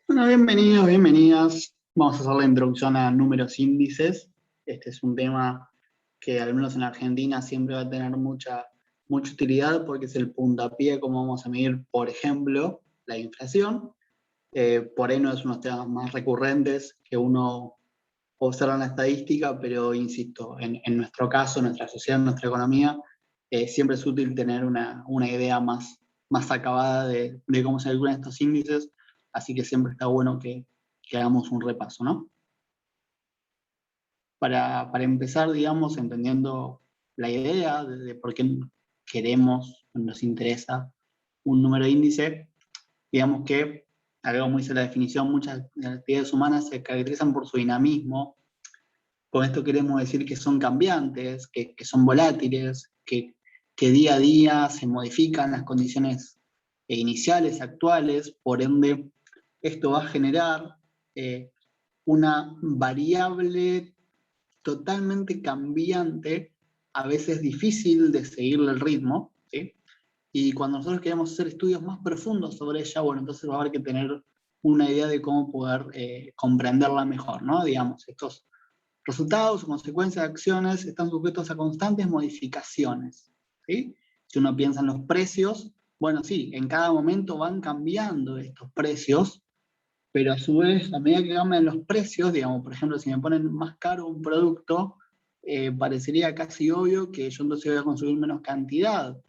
Bueno, bienvenidos, bienvenidas. Vamos a hacer la introducción a números índices. Este es un tema que al menos en Argentina siempre va a tener mucha utilidad porque es el puntapié de cómo vamos a medir, por ejemplo, la inflación. Por ahí no es uno de los temas más recurrentes que uno observa en la estadística, pero insisto, en nuestro caso, en nuestra sociedad, en nuestra economía, siempre es útil tener una idea más acabada de cómo se calculan estos índices, así que siempre está bueno que hagamos un repaso, ¿no? Para empezar, digamos, entendiendo la idea de por qué queremos, nos interesa un número índice, digamos que, algo muy dice la definición, muchas de las actividades humanas se caracterizan por su dinamismo. Con esto queremos decir que son cambiantes, que son volátiles, que día a día se modifican las condiciones iniciales, actuales, por ende, esto va a generar una variable totalmente cambiante, a veces difícil de seguirle el ritmo, ¿sí? Y cuando nosotros queremos hacer estudios más profundos sobre ella, bueno, entonces va a haber que tener una idea de cómo poder comprenderla mejor, ¿no? Digamos, estos resultados o consecuencias de acciones están sujetos a constantes modificaciones, ¿sí? Si uno piensa en los precios, bueno, sí, en cada momento van cambiando estos precios, pero a su vez, a medida que cambian los precios, digamos, por ejemplo, si me ponen más caro un producto, parecería casi obvio que yo entonces voy a consumir menos cantidad.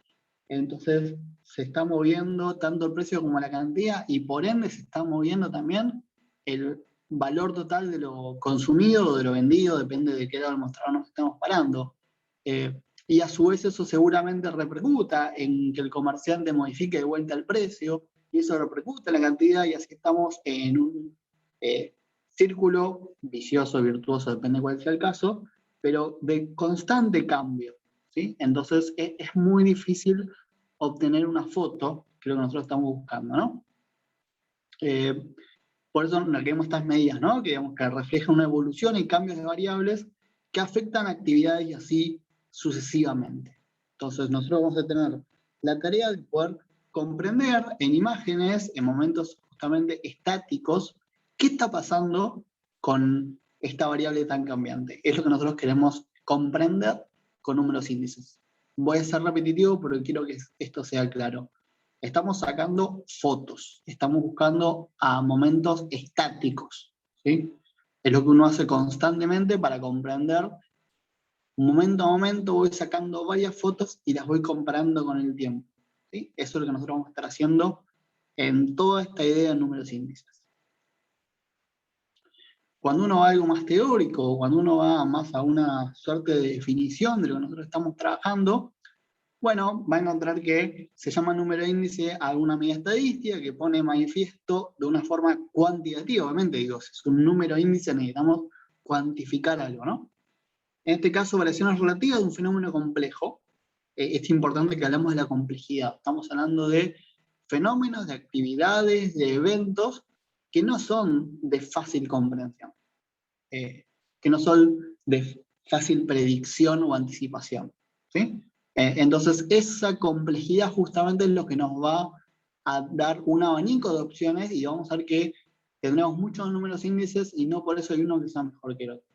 Entonces, se está moviendo tanto el precio como la cantidad y por ende se está moviendo también el valor total de lo consumido o de lo vendido, depende de qué lado del mostrador nos estamos parando. Y a su vez eso seguramente repercuta en que el comerciante modifique de vuelta el precio, y eso repercute en la cantidad, y así estamos en un círculo vicioso, virtuoso, depende de cuál sea el caso, pero de constante cambio, ¿sí? Entonces es muy difícil obtener una foto, que es lo que nosotros estamos buscando, ¿no? Eh, por eso requerimos estas medidas, ¿no? Que, digamos, que reflejan una evolución y cambios de variables que afectan actividades y así sucesivamente. Entonces nosotros vamos a tener la tarea de poder comprender en imágenes, en momentos justamente estáticos, qué está pasando con esta variable tan cambiante. Es lo que nosotros queremos comprender con números índices. Voy a ser repetitivo, pero quiero que esto sea claro. Estamos sacando fotos, estamos buscando a momentos estáticos, ¿sí? Es lo que uno hace constantemente para comprender. Momento a momento voy sacando varias fotos y las voy comparando con el tiempo, ¿sí? Eso es lo que nosotros vamos a estar haciendo en toda esta idea de números índices. Cuando uno va a algo más teórico, cuando uno va más a una suerte de definición de lo que nosotros estamos trabajando, bueno, va a encontrar que se llama número índice a alguna medida estadística que pone manifiesto de una forma cuantitativa. Obviamente, digo, si es un número índice necesitamos cuantificar algo, ¿no? En este caso, variaciones relativas de un fenómeno complejo. Es importante que hablemos de la complejidad. Estamos hablando de fenómenos, de actividades, de eventos que no son de fácil comprensión, que no son de fácil predicción o anticipación, ¿sí? Entonces, esa complejidad justamente es lo que nos va a dar un abanico de opciones y vamos a ver que tendremos muchos números índices y no por eso hay uno que sea mejor que el otro.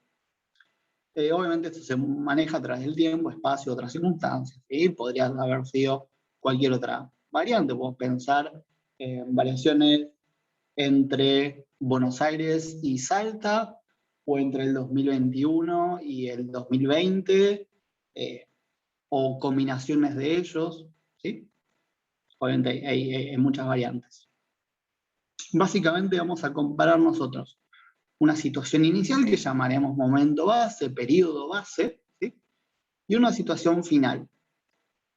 Obviamente esto se maneja a través del tiempo, espacio, otras circunstancias, ¿sí? Podría haber sido cualquier otra variante. Podemos pensar en variaciones entre Buenos Aires y Salta, o entre el 2021 y el 2020, o combinaciones de ellos, ¿sí? Obviamente hay muchas variantes. Básicamente vamos a comparar nosotros una situación inicial que llamaremos momento base, periodo base, ¿sí? Y una situación final.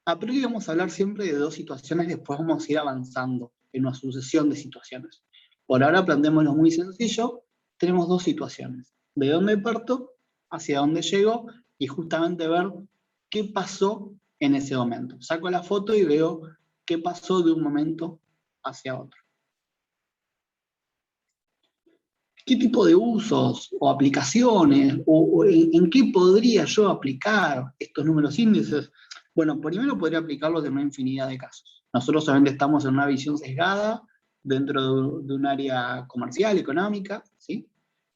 A priori vamos a hablar siempre de dos situaciones, después vamos a ir avanzando en una sucesión de situaciones. Por ahora planteémoslo muy sencillo, tenemos dos situaciones. De dónde parto, hacia dónde llego, y justamente ver qué pasó en ese momento. Saco la foto y veo qué pasó de un momento hacia otro. ¿Qué tipo de usos o aplicaciones o en qué podría yo aplicar estos números índices? Bueno, primero podría aplicarlos en una infinidad de casos. Nosotros solamente estamos en una visión sesgada dentro de un área comercial, económica, ¿sí?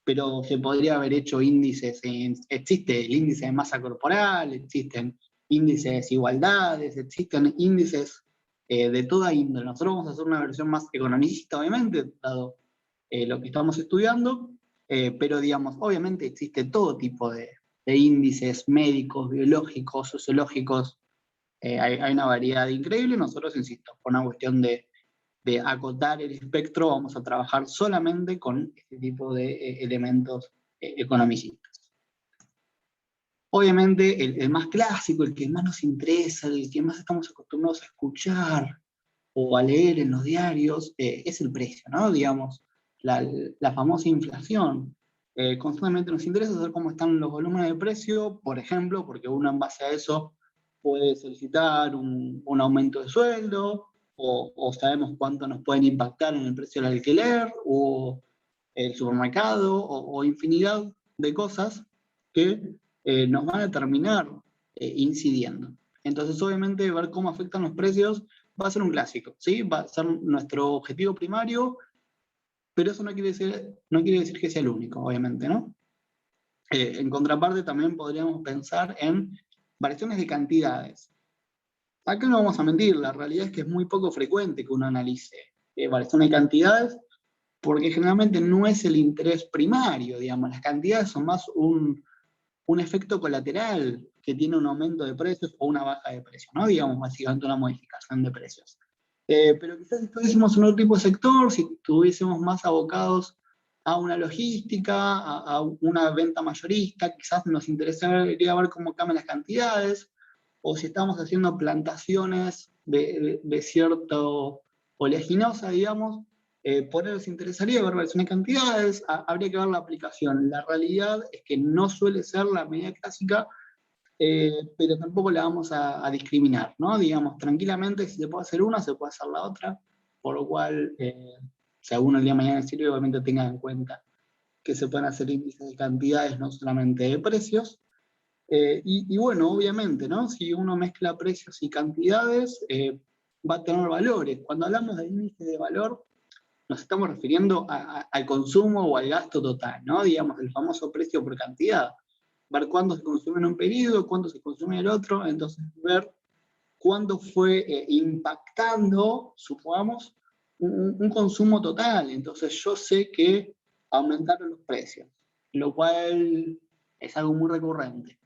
Pero se podría haber hecho índices, existe el índice de masa corporal, existen índices de desigualdades, existen índices de toda índole. Nosotros vamos a hacer una versión más economicista, obviamente, dado lo que estamos estudiando, pero digamos, obviamente existe todo tipo de índices médicos, biológicos, sociológicos, hay una variedad increíble. Nosotros, insisto, por una cuestión de acotar el espectro, vamos a trabajar solamente con este tipo de elementos economicistas. Obviamente, el más clásico, el que más nos interesa, el que más estamos acostumbrados a escuchar o a leer en los diarios, es el precio, ¿no? Digamos, la famosa inflación. Constantemente nos interesa saber cómo están los volúmenes de precio, por ejemplo, porque uno en base a eso puede solicitar un aumento de sueldo, o sabemos cuánto nos pueden impactar en el precio del alquiler, o el supermercado, o infinidad de cosas que nos van a terminar incidiendo. Entonces, obviamente, ver cómo afectan los precios va a ser un clásico, ¿sí? Va a ser nuestro objetivo primario, pero eso no quiere decir que sea el único, obviamente, ¿no? En contraparte, también podríamos pensar en variaciones de cantidades. Acá no vamos a mentir, la realidad es que es muy poco frecuente que uno analice variaciones de cantidades, porque generalmente no es el interés primario, digamos, las cantidades son más un efecto colateral que tiene un aumento de precios o una baja de precios, ¿no? Digamos, básicamente una modificación de precios. Pero quizás si estuviésemos en otro tipo de sector, si estuviésemos más abocados a una logística, a una venta mayorista, quizás nos interesaría ver cómo cambian las cantidades, o si estamos haciendo plantaciones de cierto oleaginosa, digamos, por eso nos interesaría ver variaciones de cantidades, habría que ver la aplicación. La realidad es que no suele ser la medida clásica, pero tampoco la vamos a discriminar, ¿no? Digamos, tranquilamente, si se puede hacer una, se puede hacer la otra, por lo cual, si alguno el día de mañana sirve, obviamente tenga en cuenta que se pueden hacer índices de cantidades, no solamente de precios. Y bueno, obviamente, ¿no? Si uno mezcla precios y cantidades, va a tener valores. Cuando hablamos de índice de valor, nos estamos refiriendo al consumo o al gasto total, ¿no? Digamos, el famoso precio por cantidad. Ver cuánto se consume en un periodo, cuánto se consume en el otro, entonces ver cuándo fue impactando, supongamos, un consumo total. Entonces yo sé que aumentaron los precios, lo cual es algo muy recurrente.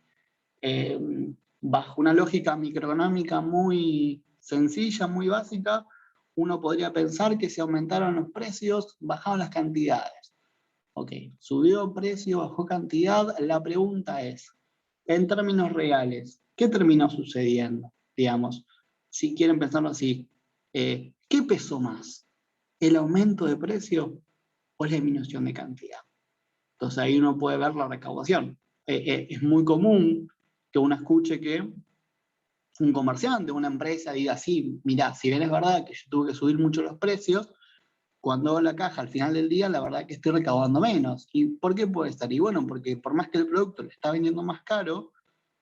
Eh, Bajo una lógica microeconómica muy sencilla, muy básica, uno podría pensar que si aumentaron los precios, bajaron las cantidades. Ok, subió precio, bajó cantidad. La pregunta es, en términos reales, ¿qué terminó sucediendo? Digamos, si quieren pensarlo así, ¿qué pesó más? ¿El aumento de precio o la disminución de cantidad? Entonces ahí uno puede ver la recaudación. Es muy común que uno escuche que un comerciante, una empresa diga, sí, mirá, si bien es verdad que yo tuve que subir mucho los precios, cuando hago la caja al final del día, la verdad que estoy recaudando menos. ¿Y por qué puede estar? Y bueno, porque por más que el producto lo está vendiendo más caro,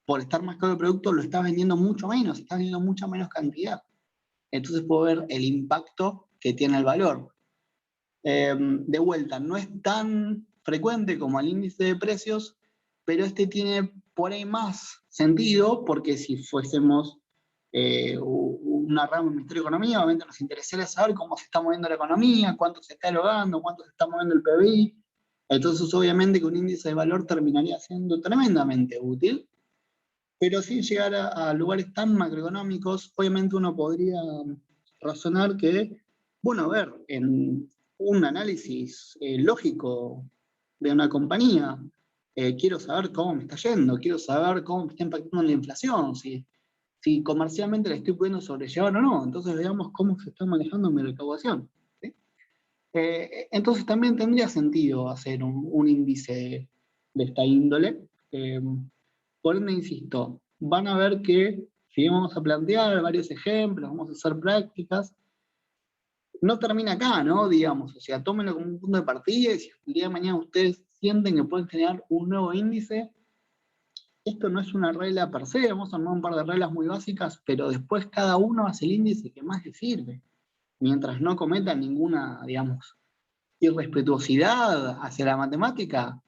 por estar más caro el producto lo está vendiendo mucho menos, está vendiendo mucha menos cantidad. Entonces puedo ver el impacto que tiene el valor. De vuelta, no es tan frecuente como el índice de precios, pero este tiene por ahí más sentido, porque si fuésemos una rama del Ministerio de Economía, obviamente nos interesaría saber cómo se está moviendo la economía, cuánto se está erogando, cuánto se está moviendo el PBI. Entonces, obviamente que un índice de valor terminaría siendo tremendamente útil, pero sin llegar a lugares tan macroeconómicos. Obviamente uno podría razonar que, bueno, a ver, en un análisis lógico de una compañía, quiero saber cómo me está yendo, quiero saber cómo me está impactando la inflación, si comercialmente la estoy pudiendo sobrellevar o no. Entonces veamos cómo se está manejando mi recaudación, ¿sí? Entonces también tendría sentido hacer un índice de esta índole. Por ende, insisto, van a ver que si vamos a plantear varios ejemplos, vamos a hacer prácticas, no termina acá, ¿no? Digamos, o sea, tómenlo como un punto de partida, y si el día de mañana ustedes sienten que pueden generar un nuevo índice, esto no es una regla per se, vamos a armar un par de reglas muy básicas, pero después cada uno hace el índice que más le sirve. mientras no cometan ninguna, digamos, irrespetuosidad hacia la matemática,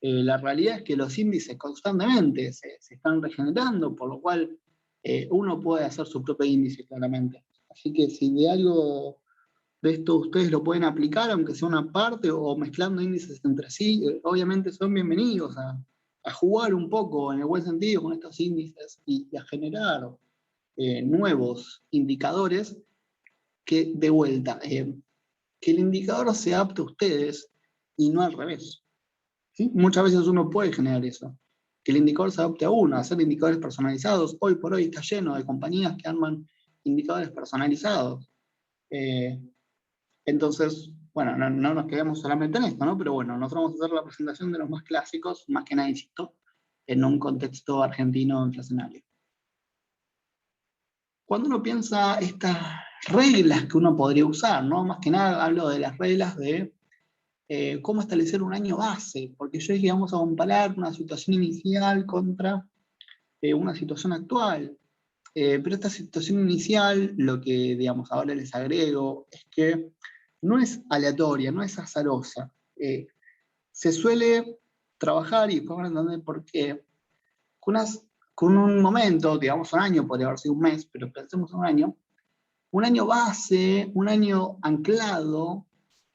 la realidad es que los índices constantemente se están regenerando, por lo cual uno puede hacer su propio índice claramente. Así que si de algo de esto ustedes lo pueden aplicar, aunque sea una parte o mezclando índices entre sí, obviamente son bienvenidos a jugar un poco en el buen sentido con estos índices y a generar nuevos indicadores que de vuelta, que el indicador se adapte a ustedes y no al revés. ¿Sí? Muchas veces uno puede generar eso, que el indicador se adapte a uno, hacer indicadores personalizados. Hoy por hoy está lleno de compañías que arman indicadores personalizados. Entonces, bueno, no nos quedamos solamente en esto, ¿no? Pero bueno, nosotros vamos a hacer la presentación de los más clásicos, más que nada, insisto, en un contexto argentino inflacionario. Cuando uno piensa estas reglas que uno podría usar, ¿no? Más que nada hablo de las reglas de cómo establecer un año base, porque yo dije vamos a comparar una situación inicial contra una situación actual. Pero esta situación inicial, lo que, digamos, ahora les agrego, es que no es aleatoria, no es azarosa. Se suele trabajar, y después van a entender por qué, con un momento, digamos un año, podría haber sido un mes, pero pensemos en un año base, un año anclado,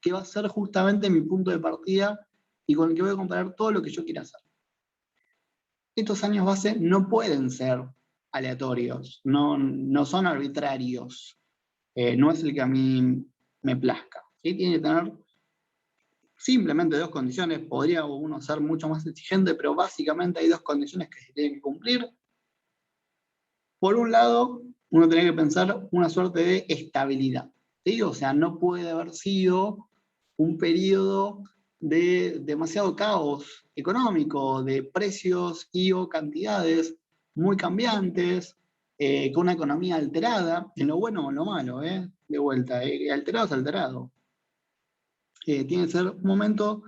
que va a ser justamente mi punto de partida y con el que voy a comparar todo lo que yo quiera hacer. Estos años base no pueden ser aleatorios, no son arbitrarios, no es el que a mí me plazca. ¿Sí? Tiene que tener simplemente dos condiciones, podría uno ser mucho más exigente, pero básicamente hay dos condiciones que se tienen que cumplir. Por un lado, uno tiene que pensar una suerte de estabilidad, ¿sí? O sea, no puede haber sido un periodo de demasiado caos económico, de precios y o cantidades muy cambiantes, con una economía alterada, en lo bueno o en lo malo, de vuelta, alterado es alterado. Tiene que ser un momento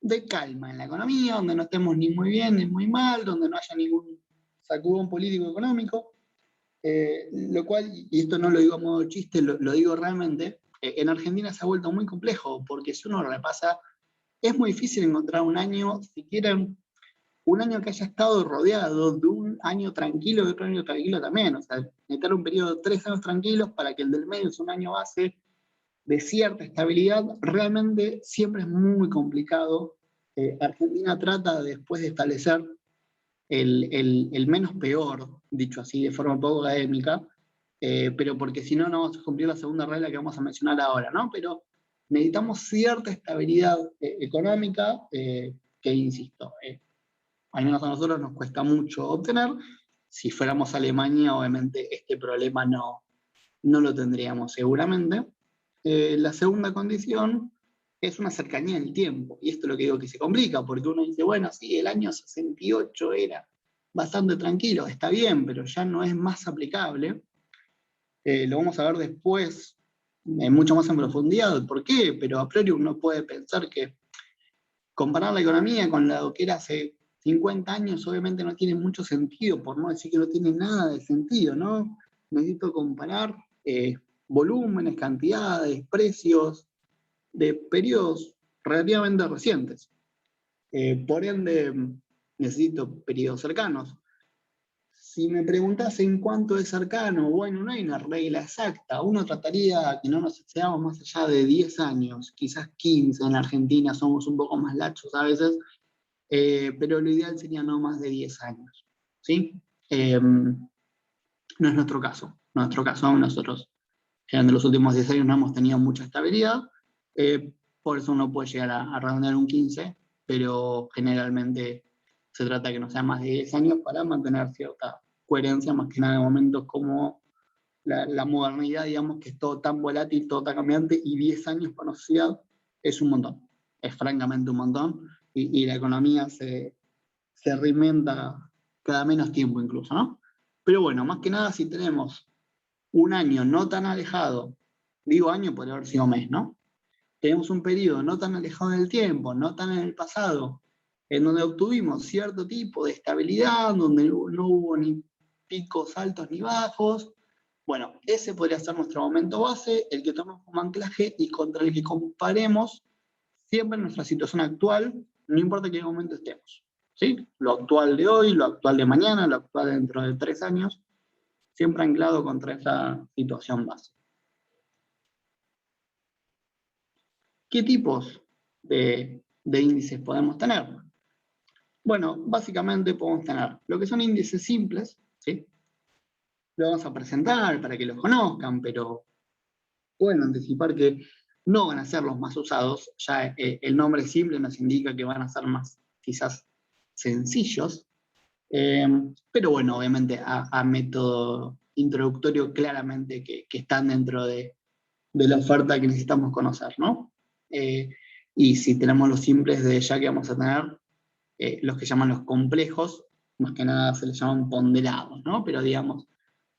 de calma en la economía, donde no estemos ni muy bien ni muy mal, donde no haya ningún sacudón político económico, lo cual, y esto no lo digo a modo de chiste, lo digo realmente, en Argentina se ha vuelto muy complejo, porque si uno repasa, es muy difícil encontrar un año, siquiera un año que haya estado rodeado de un año tranquilo y otro año tranquilo también, o sea, necesitar un periodo de 3 años tranquilos para que el del medio sea un año base de cierta estabilidad, realmente siempre es muy complicado. Argentina trata después de establecer el menos peor, dicho así de forma poco académica, pero porque si no, no vamos a cumplir la segunda regla que vamos a mencionar ahora, ¿no? Pero necesitamos cierta estabilidad económica que, insisto, al menos a nosotros nos cuesta mucho obtener. Si fuéramos a Alemania, obviamente este problema no lo tendríamos seguramente. La segunda condición es una cercanía en el tiempo, y esto es lo que digo que se complica, porque uno dice, bueno, sí, el año 68 era bastante tranquilo, está bien, pero ya no es más aplicable. Lo vamos a ver después, mucho más en profundidad, por qué, pero a priori uno puede pensar que comparar la economía con lo que era hace 50 años obviamente no tiene mucho sentido, por no decir que no tiene nada de sentido, ¿no? Necesito comparar volúmenes, cantidades, precios de periodos relativamente recientes. Por ende, necesito periodos cercanos. Si me preguntás en cuánto es cercano, bueno, no hay una regla exacta. Uno trataría que no nos excedamos más allá de 10 años, quizás 15. En Argentina somos un poco más lachos a veces, pero lo ideal sería no más de 10 años. ¿Sí? No es nuestro caso. En nuestro caso, nosotros en los últimos 10 años no hemos tenido mucha estabilidad, por eso uno puede llegar a redondear un 15, pero generalmente se trata de que no sea más de 10 años para mantener cierta coherencia, más que nada en momentos como la modernidad, digamos, que es todo tan volátil, todo tan cambiante, y 10 años para una sociedad es un montón, es francamente un montón, y la economía se reinventa cada menos tiempo incluso, ¿no? Pero bueno, más que nada si tenemos un año no tan alejado, digo año por haber sido mes, ¿no? Tenemos un periodo no tan alejado en el tiempo, no tan en el pasado, en donde obtuvimos cierto tipo de estabilidad, donde no hubo ni picos altos ni bajos, Bueno, ese podría ser nuestro momento base, el que tomamos como anclaje y contra el que comparemos siempre nuestra situación actual, no importa en qué momento estemos. ¿Sí? Lo actual de hoy, lo actual de mañana, lo actual dentro de 3 años, siempre anclado contra esa situación base. ¿Qué tipos de índices podemos tener? Bueno, básicamente podemos tener lo que son índices simples, ¿sí? Lo vamos a presentar para que los conozcan, pero pueden anticipar que no van a ser los más usados. Ya el nombre simple nos indica que van a ser más, quizás, sencillos. Pero bueno, obviamente a método introductorio claramente que están dentro de la oferta que necesitamos conocer, ¿no? Y si tenemos los simples de ya que vamos a tener los que llaman los complejos, más que nada se les llaman ponderados, ¿no? Pero digamos,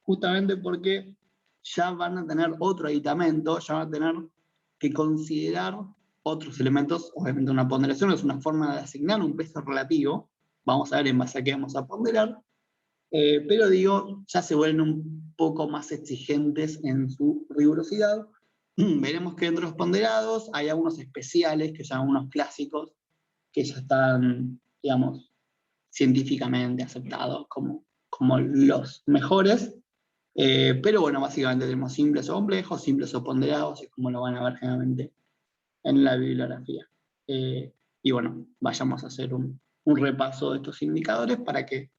justamente porque ya van a tener otro aditamento, ya van a tener que considerar otros elementos. Obviamente una ponderación es una forma de asignar un peso relativo, vamos a ver en base a qué vamos a ponderar, pero digo, ya se vuelven un poco más exigentes en su rigurosidad. Veremos que dentro de los ponderados hay algunos especiales, que son unos clásicos, que ya están, digamos, científicamente aceptados como los mejores. Pero bueno, básicamente tenemos simples o complejos, simples o ponderados, es como lo van a ver generalmente en la bibliografía. Y bueno, vayamos a hacer un repaso de estos indicadores para que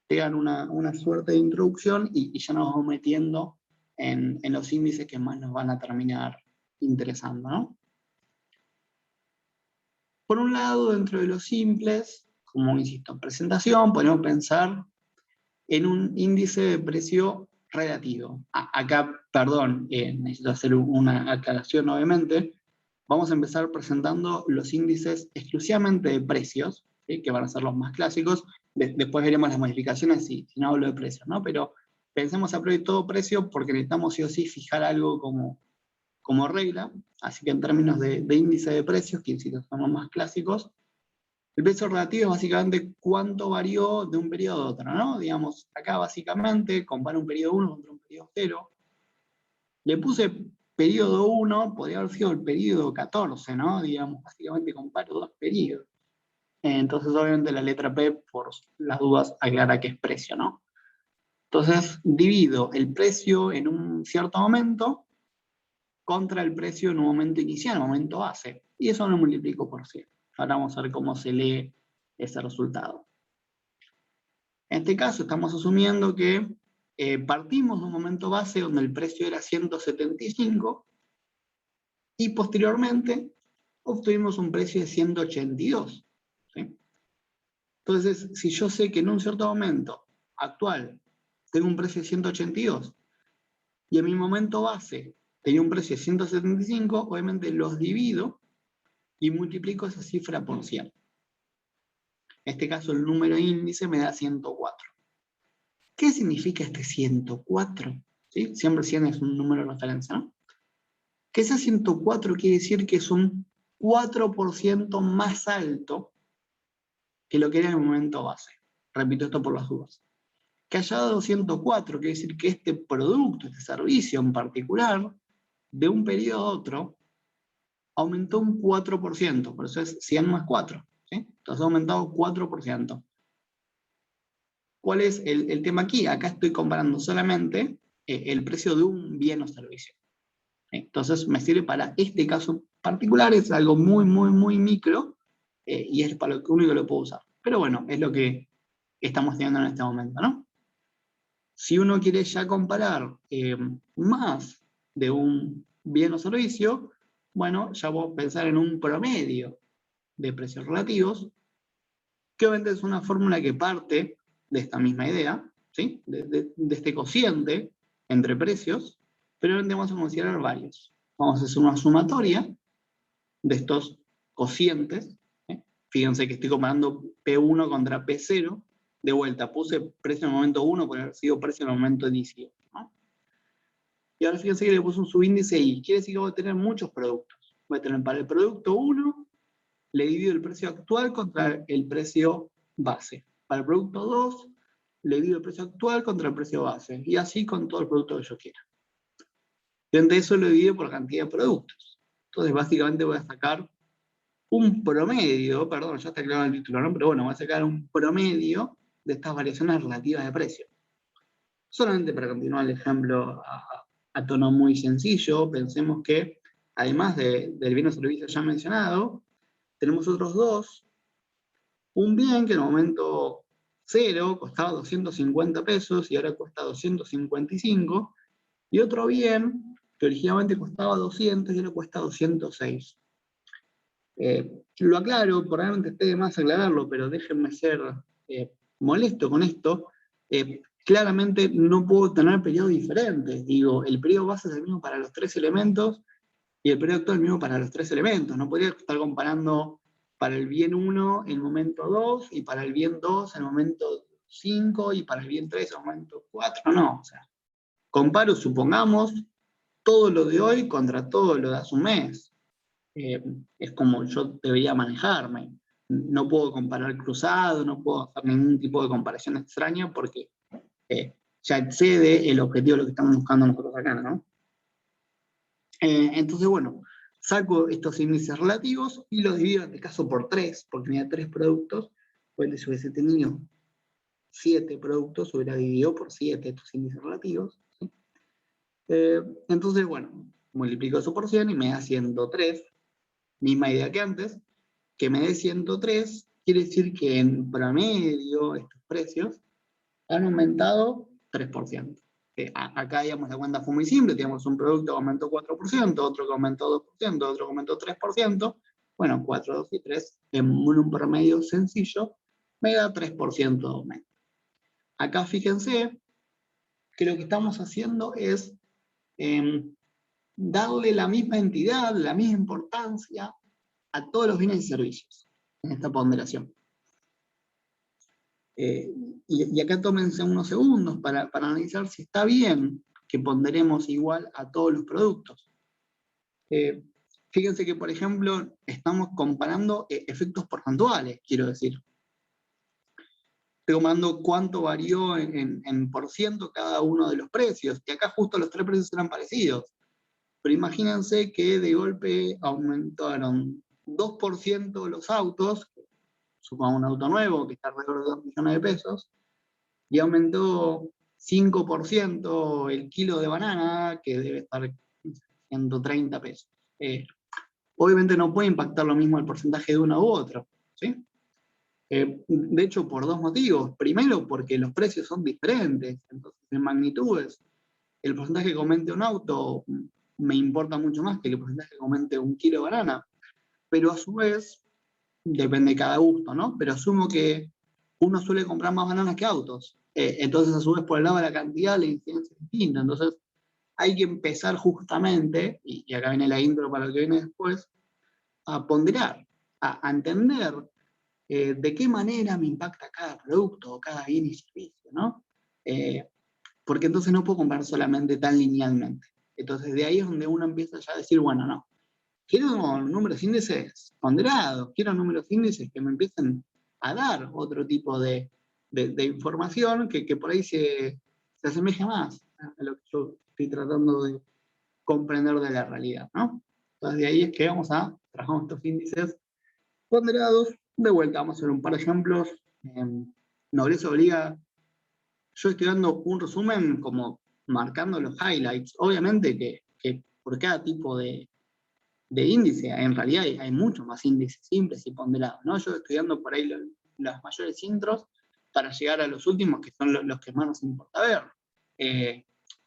tengan una suerte de introducción y ya nos vamos metiendo en los índices que más nos van a terminar interesando, ¿no? Por un lado, dentro de los simples, como insisto, en presentación, podemos pensar en un índice de precio relativo. Acá, perdón, necesito hacer una aclaración obviamente. Vamos a empezar presentando los índices exclusivamente de precios, ¿sí? Que van a ser los más clásicos. Después veremos las modificaciones si no hablo de precios, ¿no? Pero pensemos a priori todo precio porque necesitamos sí o sí fijar algo como regla. Así que en términos de índice de precios, que insisto son los más clásicos, el precio relativo es básicamente cuánto varió de un periodo a otro, ¿no? Digamos, acá básicamente compara un periodo 1 contra un periodo 0. Le puse periodo 1, podría haber sido el periodo 14, ¿no? Digamos, básicamente comparo dos periodos. Entonces, obviamente, la letra P, por las dudas, aclara que es precio, ¿no? Entonces, divido el precio en un cierto momento contra el precio en un momento inicial, en un momento base. Y eso lo multiplico por 100. Ahora vamos a ver cómo se lee ese resultado. En este caso estamos asumiendo que partimos de un momento base donde el precio era 175 y posteriormente obtuvimos un precio de 182. ¿Sí? Entonces, si yo sé que en un cierto momento actual tengo un precio de 182 y en mi momento base tenía un precio de 175, obviamente los divido y multiplico esa cifra por 100. En este caso el número índice me da 104. ¿Qué significa este 104? ¿Sí? Siempre 100 es un número de referencia, ¿no? Que ese 104 quiere decir que es un 4% más alto que lo que era en el momento base. Repito esto por las dudas. Que haya dado 104 quiere decir que este producto, este servicio en particular, de un periodo a otro, aumentó un 4%, por eso es 100 más 4. ¿Sí? Entonces ha aumentado 4%. ¿Cuál es el tema aquí? Acá estoy comparando solamente el precio de un bien o servicio. Entonces me sirve para este caso particular, es algo muy, muy, muy micro, y es para lo único que lo puedo usar. Pero bueno, es lo que estamos teniendo en este momento, ¿no? Si uno quiere ya comparar más de un bien o servicio, bueno, ya voy a pensar en un promedio de precios relativos, que obviamente es una fórmula que parte de esta misma idea, ¿sí? de este cociente entre precios, pero obviamente vamos a considerar varios. Vamos a hacer una sumatoria de estos cocientes. ¿Sí? Fíjense que estoy comparando P1 contra P0. De vuelta, puse precio en el momento 1 por haber sido precio en el momento 18. ¿No? Y ahora fíjense que le puse un subíndice I. Quiere decir que voy a tener muchos productos. Voy a tener para el producto 1, le divido el precio actual contra el precio base. Para el producto 2, le divido el precio actual contra el precio base, y así con todo el producto que yo quiera. Y ante eso lo divido por cantidad de productos. Entonces, básicamente voy a sacar un promedio, perdón, ya está claro el título, ¿no? Pero bueno, voy a sacar un promedio de estas variaciones relativas de precio. Solamente para continuar el ejemplo a tono muy sencillo, pensemos que, además del bien o servicio ya mencionado, tenemos otros dos. Un bien que en el momento cero costaba 250 pesos y ahora cuesta 255, y otro bien que originalmente costaba 200 y ahora cuesta 206. Lo aclaro, probablemente esté de más aclararlo, pero déjenme ser molesto con esto. Claramente no puedo tener periodos diferentes. Digo, el periodo base es el mismo para los tres elementos y el periodo actual es el mismo para los tres elementos. No podría estar comparando para el bien 1 el momento 2 y para el bien 2 el momento 5 y para el bien 3 el momento 4. No, o sea, comparo, supongamos, todo lo de hoy contra todo lo de hace un mes. Es como yo debería manejarme. No puedo comparar cruzado, no puedo hacer ningún tipo de comparación extraña porque ya excede el objetivo de lo que estamos buscando nosotros acá, ¿no? Entonces, bueno, saco estos índices relativos y los divido en este caso por 3, porque tenía 3 productos. Pues si hubiese tenido 7 productos, hubiera dividido por 7 estos índices relativos, ¿sí? Entonces, bueno, multiplico eso por 100 y me da 103. Misma idea que antes, que me dé 103, quiere decir que en promedio estos precios han aumentado 3%. Acá, digamos, la cuenta fue muy simple, teníamos un producto que aumentó 4%, otro que aumentó 2%, otro que aumentó 3%, bueno, 4, 2 y 3, en un promedio sencillo, me da 3% de aumento. Acá fíjense que lo que estamos haciendo es darle la misma entidad, la misma importancia a todos los bienes y servicios en esta ponderación. Y acá tómense unos segundos para analizar si está bien que ponderemos igual a todos los productos. Fíjense que, por ejemplo, estamos comparando efectos porcentuales, quiero decir. Estoy comparando cuánto varió en por ciento cada uno de los precios, y acá justo los tres precios eran parecidos. Pero imagínense que de golpe aumentaron 2% los autos, supongamos un auto nuevo que está alrededor de 2 millones de pesos, y aumentó 5% el kilo de banana, que debe estar 130 pesos. Obviamente no puede impactar lo mismo el porcentaje de uno u otro, ¿sí? De hecho, por dos motivos. Primero, porque los precios son diferentes, entonces en magnitudes. El porcentaje que aumente un auto me importa mucho más que el porcentaje que aumente un kilo de banana. Pero a su vez, depende de cada gusto, ¿no? Pero asumo que uno suele comprar más bananas que autos. Entonces, a su vez, por el lado de la cantidad, la incidencia es distinta. Entonces, hay que empezar justamente, y acá viene la intro para lo que viene después, a ponderar, a entender de qué manera me impacta cada producto o cada bien y servicio, ¿no? Porque entonces no puedo comprar solamente tan linealmente. Entonces, de ahí es donde uno empieza ya a decir, bueno, no, quiero números índices ponderados, quiero números índices que me empiecen a dar otro tipo de información que por ahí se asemeje más a lo que yo estoy tratando de comprender de la realidad, ¿no? Entonces de ahí es que trabajamos estos índices ponderados. De vuelta vamos a hacer un par de ejemplos. Nobleza obliga, yo estoy dando un resumen como marcando los highlights. Obviamente que por cada tipo de índice, en realidad hay muchos más índices simples y ponderados, ¿no? Yo estoy dando por ahí las mayores intros para llegar a los últimos, que son los que más nos importa ver.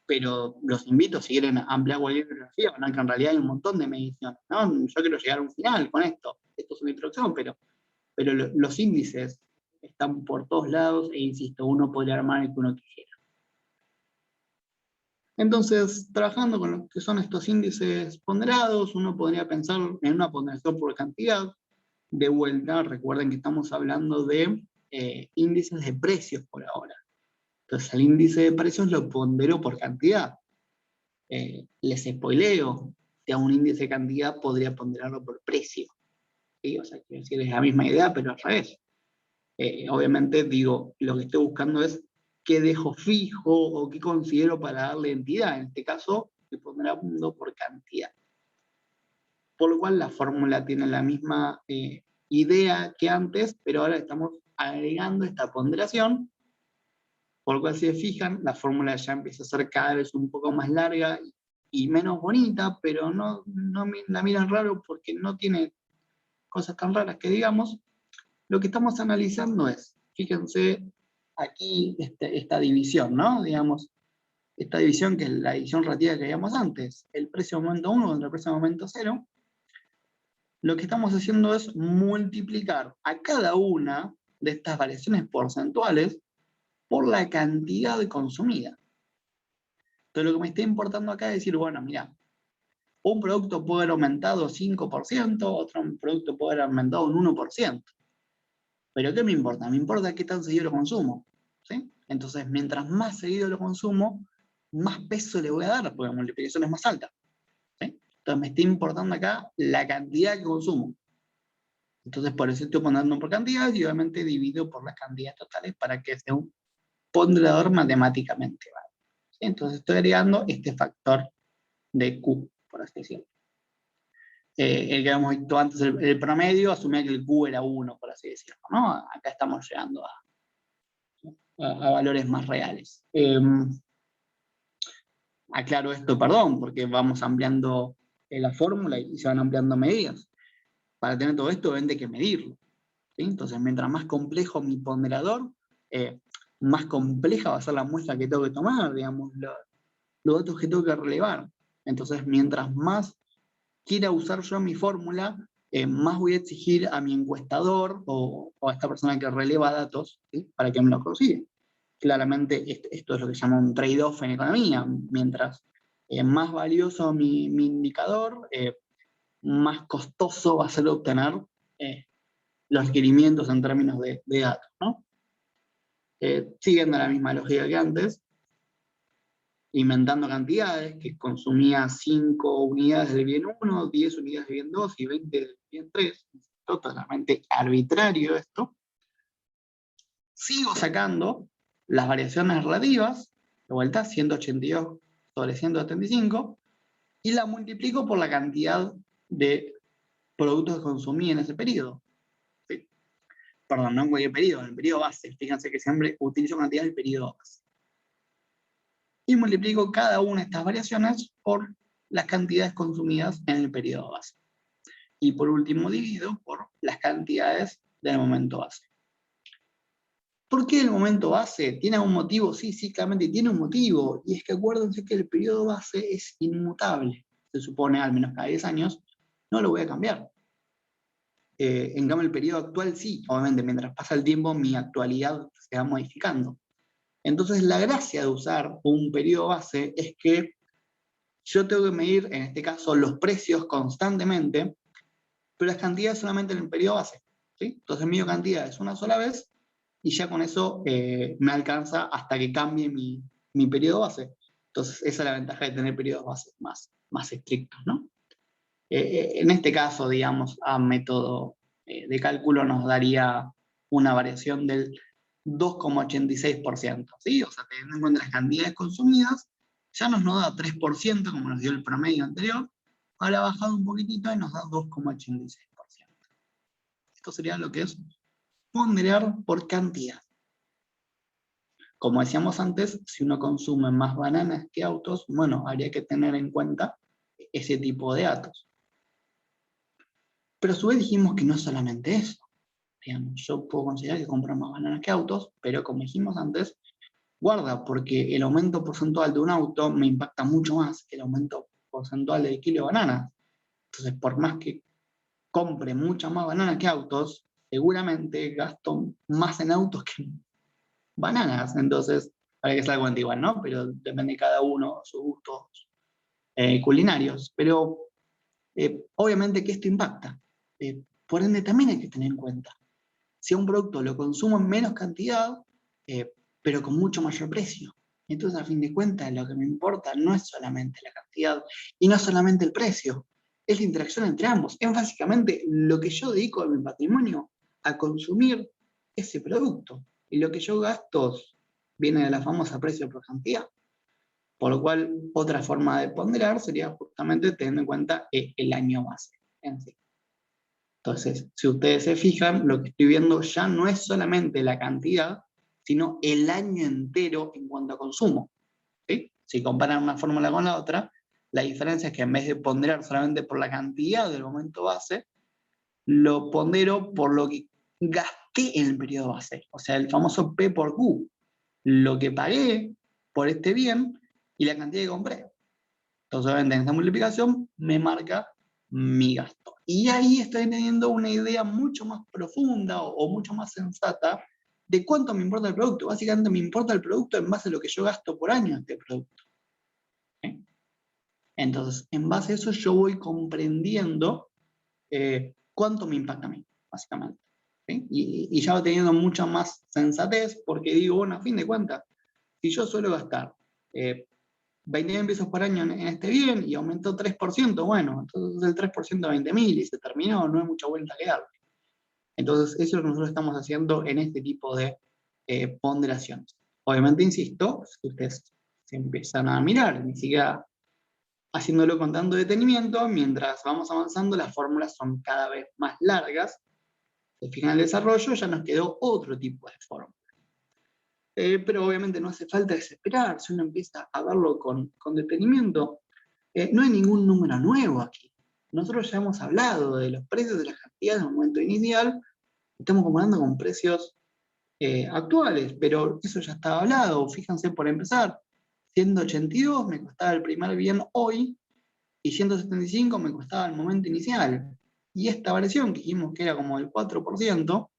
Pero los invito, si quieren ampliar cualquier bibliografía, van a ver que en realidad hay un montón de mediciones, ¿no? Yo quiero llegar a un final con esto. Esto es una introducción, pero los índices están por todos lados, e insisto, uno podría armar el que uno quisiera. Entonces, trabajando con lo que son estos índices ponderados, uno podría pensar en una ponderación por cantidad. De vuelta, recuerden que estamos hablando de índices de precios por ahora. Entonces, el índice de precios lo pondero por cantidad. Les spoileo, si a un índice de cantidad podría ponderarlo por precio. ¿Sí? O sea, quiero decir, es la misma idea, pero al revés. Obviamente, digo, lo que estoy buscando es qué dejo fijo o qué considero para darle entidad. En este caso, estoy ponderando por cantidad. Por lo cual la fórmula tiene la misma idea que antes, pero ahora estamos agregando esta ponderación, por lo cual si se fijan, la fórmula ya empieza a ser cada vez un poco más larga y menos bonita, pero no la miran raro porque no tiene cosas tan raras que digamos. Lo que estamos analizando es, fíjense aquí esta división, ¿no? Digamos, esta división que es la división relativa que veíamos antes, el precio de momento 1 contra el precio de momento 0, lo que estamos haciendo es multiplicar a cada una de estas variaciones porcentuales por la cantidad consumida. Entonces lo que me está importando acá es decir, bueno, mira, un producto puede haber aumentado 5%, otro producto puede haber aumentado un 1%. ¿Pero qué me importa? Me importa qué tan seguido lo consumo, ¿sí? Entonces, mientras más seguido lo consumo, más peso le voy a dar, porque la multiplicación es más alta, ¿sí? Entonces me está importando acá la cantidad que consumo. Entonces, por eso estoy poniendo por cantidad y obviamente divido por las cantidades totales para que sea un ponderador matemáticamente, ¿vale? ¿Sí? Entonces estoy agregando este factor de Q, por así decirlo. El que habíamos visto antes, el promedio, asumía que el Q era 1, por así decirlo, ¿no? Acá estamos llegando a valores más reales. Aclaro esto, perdón, porque vamos ampliando la fórmula y se van ampliando medidas. Para tener todo esto, obviamente hay que medirlo, ¿sí? Entonces, mientras más complejo mi ponderador, más compleja va a ser la muestra que tengo que tomar, digamos, los datos que tengo que relevar. Entonces, mientras más quiera usar yo mi fórmula, más voy a exigir a mi encuestador o a esta persona que releva datos, ¿sí? Para que me lo consiga. Claramente esto es lo que se llama un trade-off en economía. Mientras más valioso mi indicador, más costoso va a ser obtener los requerimientos en términos de datos, ¿no? Siguiendo la misma lógica que antes, inventando cantidades, que consumía 5 unidades de bien 1, 10 unidades de bien 2 y 20 de bien 3, totalmente arbitrario esto. Sigo sacando las variaciones relativas, de vuelta 182 sobre 175, y la multiplico por la cantidad de productos que consumí en ese periodo. ¿Sí? Perdón, no en cualquier periodo, en el periodo base. Fíjense que siempre utilizo cantidad del periodo base. Y multiplico cada una de estas variaciones por las cantidades consumidas en el periodo base. Y por último divido por las cantidades del momento base. ¿Por qué el momento base? ¿Tiene algún motivo? Sí, claramente tiene un motivo. Y es que acuérdense que el periodo base es inmutable. Se supone, al menos cada 10 años, no lo voy a cambiar. En cambio, el periodo actual sí. Obviamente, mientras pasa el tiempo, mi actualidad se va modificando. Entonces, la gracia de usar un periodo base es que yo tengo que medir, en este caso, los precios constantemente, pero las cantidades solamente en el periodo base, ¿sí? Entonces mido cantidades una sola vez y ya con eso me alcanza hasta que cambie mi periodo base. Entonces esa es la ventaja de tener periodos bases más estrictos, ¿no? En este caso, digamos, a método de cálculo nos daría una variación del 2,86%, ¿sí? O sea, teniendo en cuenta las cantidades consumidas, ya nos da 3%, como nos dio el promedio anterior, ahora ha bajado un poquitito y nos da 2,86%. Esto sería lo que es ponderar por cantidad. Como decíamos antes, si uno consume más bananas que autos, bueno, habría que tener en cuenta ese tipo de datos. Pero a su vez dijimos que no es solamente eso. Digamos, yo puedo considerar que compro más bananas que autos, pero como dijimos antes, guarda, porque el aumento porcentual de un auto me impacta mucho más que el aumento porcentual del kilo de bananas. Entonces, por más que compre muchas más bananas que autos, seguramente gasto más en autos que en bananas. Entonces, para que salga igual, ¿no? Pero depende de cada uno, sus gustos culinarios. Pero obviamente que esto impacta. Por ende, también hay que tener en cuenta. Si un producto lo consumo en menos cantidad, pero con mucho mayor precio. Entonces, a fin de cuentas, lo que me importa no es solamente la cantidad y no solamente el precio, es la interacción entre ambos. Es básicamente lo que yo dedico a mi patrimonio a consumir ese producto. Y lo que yo gasto viene de la famosa precio por cantidad. Por lo cual, otra forma de ponderar sería justamente teniendo en cuenta el año base en sí. Entonces, si ustedes se fijan, lo que estoy viendo ya no es solamente la cantidad, sino el año entero en cuanto a consumo. ¿Sí? Si comparan una fórmula con la otra, la diferencia es que en vez de ponderar solamente por la cantidad del momento base, lo pondero por lo que gasté en el periodo base. O sea, el famoso P por Q. Lo que pagué por este bien y la cantidad que compré. Entonces, obviamente, en esta multiplicación me marca mi gasto. Y ahí estoy teniendo una idea mucho más profunda o mucho más sensata de cuánto me importa el producto. Básicamente me importa el producto en base a lo que yo gasto por año en este producto. ¿Sí? Entonces, en base a eso yo voy comprendiendo cuánto me impacta a mí, básicamente. ¿Sí? Y ya voy teniendo mucha más sensatez porque digo, bueno, a fin de cuentas, si yo suelo gastar 20.000 pesos por año en este bien y aumentó 3%, bueno, entonces el 3% de 20.000 y se terminó, no hay mucha vuelta que darle. Entonces, eso es lo que nosotros estamos haciendo en este tipo de ponderaciones. Obviamente, insisto, si ustedes se empiezan a mirar, ni siquiera haciéndolo con tanto detenimiento, mientras vamos avanzando, las fórmulas son cada vez más largas. Se fijan en el desarrollo, ya nos quedó otro tipo de fórmula. Pero obviamente no hace falta desesperar, si uno empieza a verlo con detenimiento, no hay ningún número nuevo aquí. Nosotros ya hemos hablado de los precios de las cantidades en el momento inicial, estamos comparando con precios actuales, pero eso ya estaba hablado. Fíjense, por empezar, 182 me costaba el primer bien hoy, y 175 me costaba el momento inicial. Y esta variación, que dijimos que era como el 4%,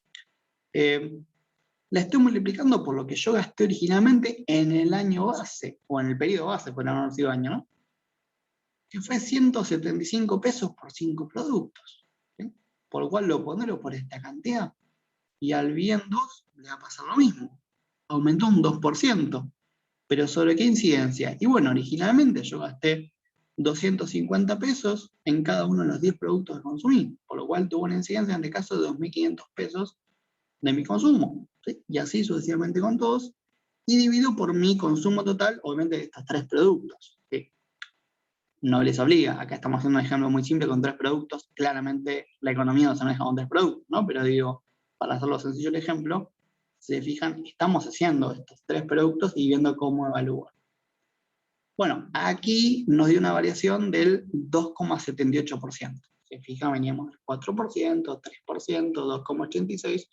la estoy multiplicando por lo que yo gasté originalmente en el año base, o en el periodo base, por no haber sido año, ¿no? Que fue 175 pesos por 5 productos. ¿Sí? Por lo cual lo pondero por esta cantidad. Y al bien 2 le va a pasar lo mismo. Aumentó un 2%. ¿Pero sobre qué incidencia? Y bueno, originalmente yo gasté 250 pesos en cada uno de los 10 productos que consumí, por lo cual tuvo una incidencia en este caso de 2.500 pesos de mi consumo. ¿Sí? Y así sucesivamente con todos, y divido por mi consumo total, obviamente, de estos 3 productos. ¿Sí? No les obliga, acá estamos haciendo un ejemplo muy simple con 3 productos, claramente la economía no se maneja con 3 productos, ¿no? Pero digo, para hacerlo sencillo el ejemplo, se fijan, estamos haciendo estos 3 productos y viendo cómo evalúan. Bueno, aquí nos dio una variación del 2,78%. Se fijan, veníamos del 4%, 3%, 2,86%,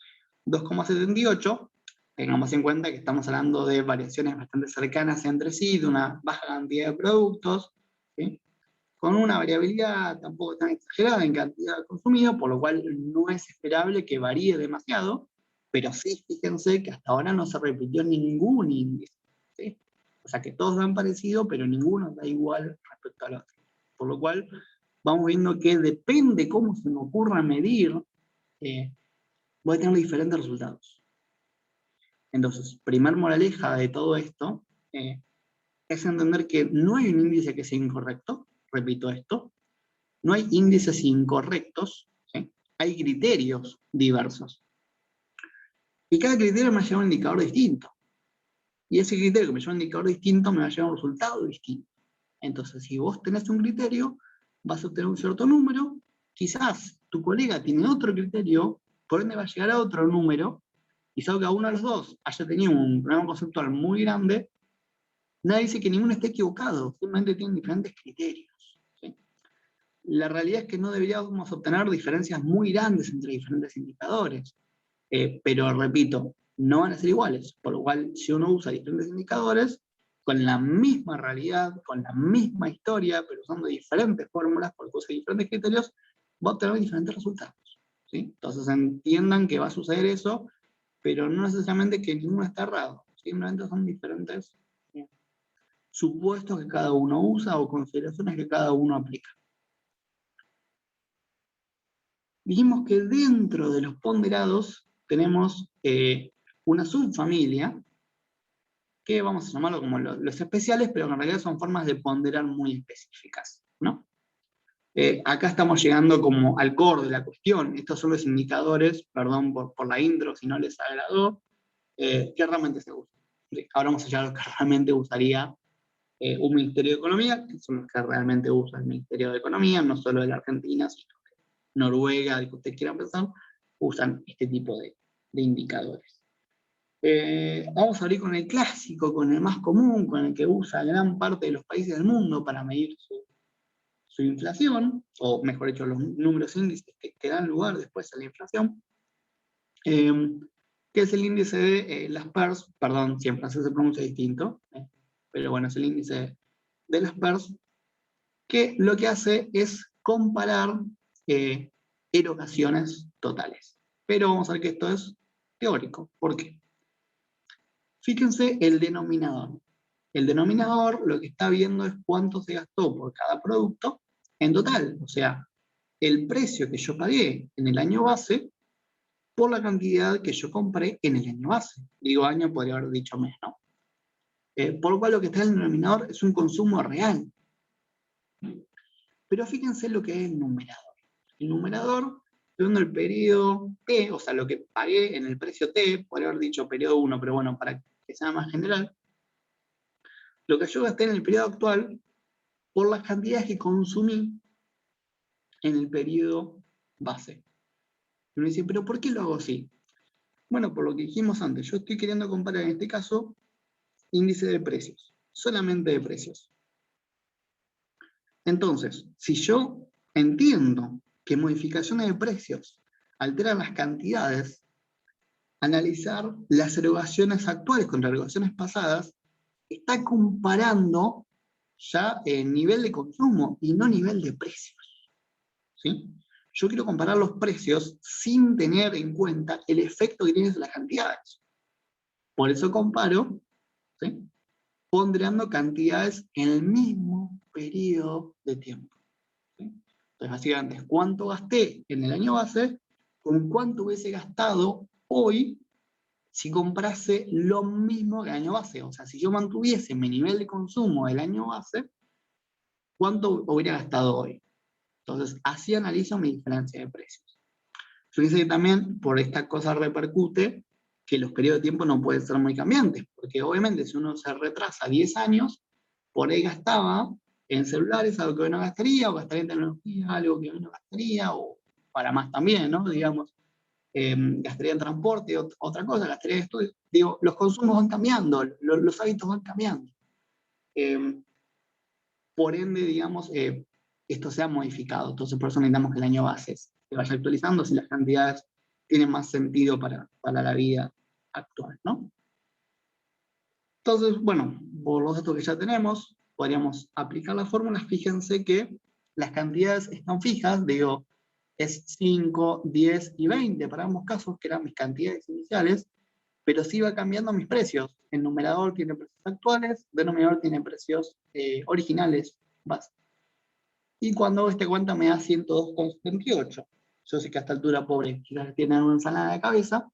2,78%. Tengamos en cuenta que estamos hablando de variaciones bastante cercanas entre sí, de una baja cantidad de productos, ¿sí? Con una variabilidad tampoco tan exagerada en cantidad consumida, por lo cual no es esperable que varíe demasiado, pero sí, fíjense que hasta ahora no se repitió ningún índice, ¿sí? O sea que todos dan parecido, pero ninguno da igual respecto al otro. Por lo cual, vamos viendo que depende cómo se me ocurra medir, voy a tener diferentes resultados. Entonces, primer moraleja de todo esto, es entender que no hay un índice que sea incorrecto, repito esto, no hay índices incorrectos, ¿sí? Hay criterios diversos. Y cada criterio me va a llevar a un indicador distinto. Y ese criterio que me lleva a un indicador distinto me va a llevar a un resultado distinto. Entonces, si vos tenés un criterio, vas a obtener un cierto número, quizás tu colega tiene otro criterio, por ende va a llegar a otro número, y salvo que a uno de los dos haya tenido un problema conceptual muy grande, nadie dice que ninguno esté equivocado, simplemente tienen diferentes criterios. ¿Sí? La realidad es que no deberíamos obtener diferencias muy grandes entre diferentes indicadores, pero repito, no van a ser iguales, por lo cual si uno usa diferentes indicadores, con la misma realidad, con la misma historia, pero usando diferentes fórmulas, porque usa diferentes criterios, va a obtener diferentes resultados. ¿Sí? Entonces entiendan que va a suceder eso, pero no necesariamente que ninguno está errado, simplemente son diferentes supuestos que cada uno usa o consideraciones que cada uno aplica. Dijimos que dentro de los ponderados tenemos una subfamilia, que vamos a llamarlo como los especiales, pero en realidad son formas de ponderar muy específicas, ¿no? Acá estamos llegando como al core de la cuestión. Estos son los indicadores, perdón por la intro si no les agradó, que realmente se usan. ahora vamos a llegar a lo que realmente usaría un Ministerio de Economía, que son los que realmente usa el Ministerio de Economía, no solo de la Argentina, sino de Noruega, el que ustedes quieran pensar, usan este tipo de indicadores. Vamos a abrir con el clásico, con el más común, con el que usa gran parte de los países del mundo para medir su inflación, o mejor dicho, los números índices que dan lugar después a la inflación, que es el índice de las PERS, perdón, si en francés se pronuncia distinto, pero bueno, es el índice de las PERS, que lo que hace es comparar erogaciones totales. Pero vamos a ver que esto es teórico. ¿Por qué? Fíjense el denominador. El denominador lo que está viendo es cuánto se gastó por cada producto en total. O sea, el precio que yo pagué en el año base por la cantidad que yo compré en el año base. Digo año, podría haber dicho mes, ¿no? Por lo cual lo que está en el denominador es un consumo real. Pero fíjense lo que es el numerador. El numerador, viendo el periodo T, o sea, lo que pagué en el precio T, podría haber dicho periodo 1, pero bueno, para que sea más general, lo que yo gasté en el periodo actual por las cantidades que consumí en el periodo base. Y uno dice, ¿pero por qué lo hago así? Bueno, por lo que dijimos antes, yo estoy queriendo comparar en este caso índice de precios, solamente de precios. Entonces, si yo entiendo que modificaciones de precios alteran las cantidades, analizar las erogaciones actuales contra erogaciones pasadas está comparando ya el nivel de consumo y no nivel de precios. ¿Sí? Yo quiero comparar los precios sin tener en cuenta el efecto que tienen las cantidades. Por eso comparo, ¿sí?, ponderando cantidades en el mismo periodo de tiempo. ¿Sí? Entonces, básicamente, cuánto gasté en el año base con cuánto hubiese gastado hoy si comprase lo mismo que el año base. O sea, si yo mantuviese mi nivel de consumo del año base, ¿cuánto hubiera gastado hoy? Entonces, así analizo mi diferencia de precios. Fíjense que también por esta cosa repercute que los periodos de tiempo no pueden ser muy cambiantes, porque obviamente si uno se retrasa 10 años, por ahí gastaba en celulares algo que hoy no gastaría, o gastaría en tecnología algo que hoy no gastaría, o para más también, ¿no? Digamos, gastaría en transporte, otra cosa, gastaría en estudios. Digo, los consumos van cambiando, los hábitos van cambiando. Por ende, digamos, esto se ha modificado. Entonces, por eso necesitamos que el año base se vaya actualizando si las cantidades tienen más sentido para la vida actual, ¿no? Entonces, bueno, por los datos que ya tenemos, podríamos aplicar las fórmulas. Fíjense que las cantidades están fijas, digo, es 5, 10 y 20 para ambos casos, que eran mis cantidades iniciales, pero sí va cambiando mis precios. El numerador tiene precios actuales, el denominador tiene precios originales, básicos. Y cuando hago esta cuenta me da 102,78. Yo sé que a esta altura, pobre, quizás tienen una ensalada de cabeza,